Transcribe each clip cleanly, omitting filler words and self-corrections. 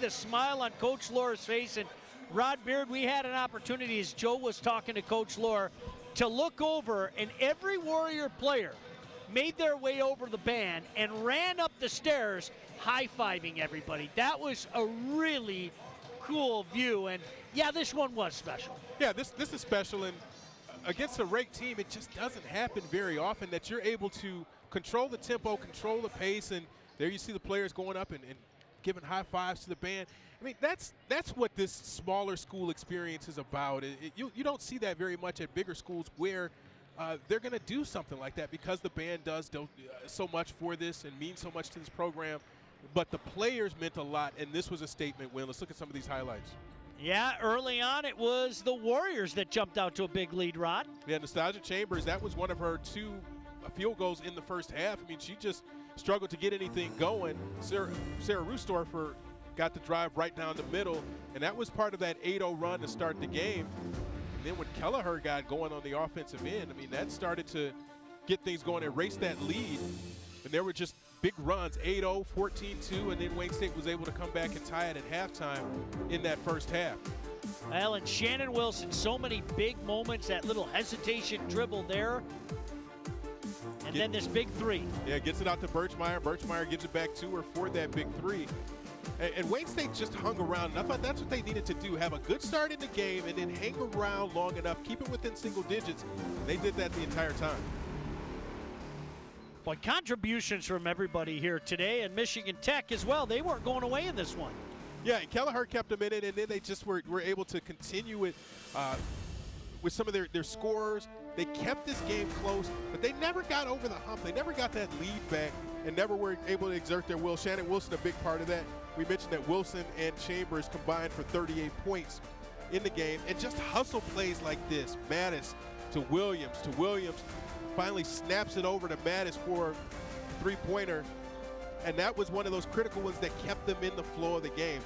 the smile on Coach Lohr's face. And Rod Beard, we had an opportunity, as Joe was talking to Coach Lohr, to look over, and every Warrior player made their way over the band and ran up the stairs high-fiving everybody. That was a really cool view, and yeah, this one was special. Yeah, this is special, and against a ranked team, it just doesn't happen very often that you're able to control the tempo, control the pace, and there you see the players going up and giving high fives to the band. I mean, that's what this smaller school experience is about. You don't see that very much at bigger schools where they're going to do something like that because the band does so much for this and means so much to this program. But the players meant a lot, and this was a statement win. Let's look at some of these highlights. Yeah, early on it was the Warriors that jumped out to a big lead, Rod. Yeah, Nostalgia Chambers, that was one of her 2 field goals in the first half. I mean, she just struggled to get anything going. Sarah Roostorfer got the drive right down the middle, and that was part of that 8-0 run to start the game. And then when Kelleher got going on the offensive end, I mean, that started to get things going, erase that lead. And there were just big runs, 8-0, 14-2, and then Wayne State was able to come back and tie it at halftime in that first half. Well, and Shannon Wilson, so many big moments, that little hesitation dribble there. And then this big three. Yeah, gets it out to Birchmeyer. Birchmeyer gives it back to her for that big three. And Wayne State just hung around, and I thought that's what they needed to do, have a good start in the game and then hang around long enough, keep it within single digits. And they did that the entire time. Boy, contributions from everybody here today, and Michigan Tech as well. They weren't going away in this one. Yeah, and Kelleher kept them in it, and then they just were able to continue it with some of their scorers. They kept this game close, but they never got over the hump. They never got that lead back and never were able to exert their will. Shannon Wilson, a big part of that. We mentioned that Wilson and Chambers combined for 38 points in the game, and just hustle plays like this. Mattis to Williams, finally snaps it over to Mattis for a three-pointer, and that was one of those critical ones that kept them in the flow of the game.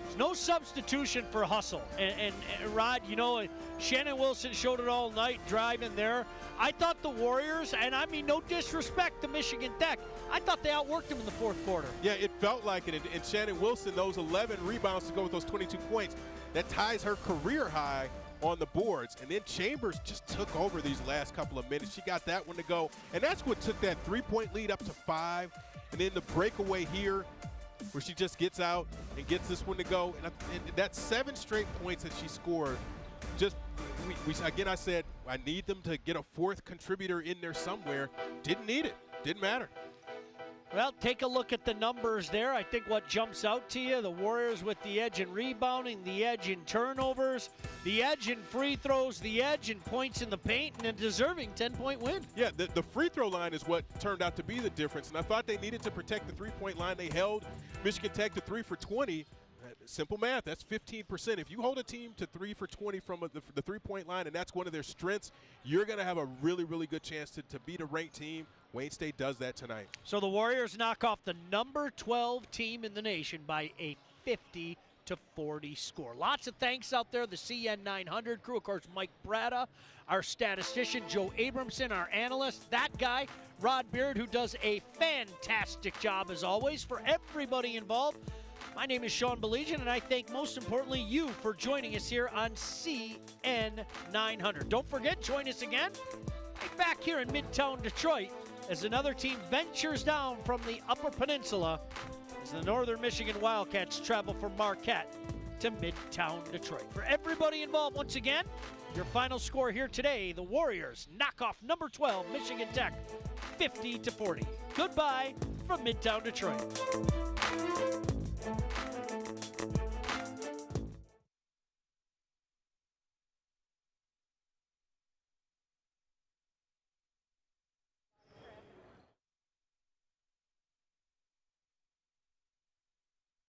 There's no substitution for hustle. And Rod, you know, Shannon Wilson showed it all night driving there. I thought the Warriors, and I mean no disrespect to Michigan Tech, I thought they outworked them in the fourth quarter. Yeah, it felt like it. And Shannon Wilson, those 11 rebounds to go with those 22 points, that ties her career high on the boards. And then Chambers just took over these last couple of minutes. She got that one to go. And that's what took that 3-point lead up to 5. And then the breakaway here where she just gets out and gets this one to go. And that's 7 straight points that she scored. Just, again, I said, I need them to get a 4th contributor in there somewhere. Didn't need it. Didn't matter. Well, take a look at the numbers there. I think what jumps out to you, the Warriors with the edge in rebounding, the edge in turnovers, the edge in free throws, the edge in points in the paint, and a deserving 10-point win. Yeah, the free throw line is what turned out to be the difference, and I thought they needed to protect the three-point line. They held Michigan Tech to 3 for 20. Simple math, that's 15%. If you hold a team to 3 for 20 from the three-point line, and that's one of their strengths, you're going to have a really, really good chance to beat a ranked team. Wayne State does that tonight. So the Warriors knock off the number 12 team in the nation by a 50-40 score. Lots of thanks out there, the CN 900 crew. Of course, Mike Bratta, our statistician, Joe Abramson, our analyst, that guy, Rod Beard, who does a fantastic job as always. For everybody involved, my name is Sean Belegian, and I thank most importantly you for joining us here on CN 900. Don't forget, join us again right back here in Midtown Detroit as another team ventures down from the Upper Peninsula as the Northern Michigan Wildcats travel from Marquette to Midtown Detroit. For everybody involved, once again, your final score here today, the Warriors knock off number 12 Michigan Tech 50-40. Goodbye from Midtown Detroit.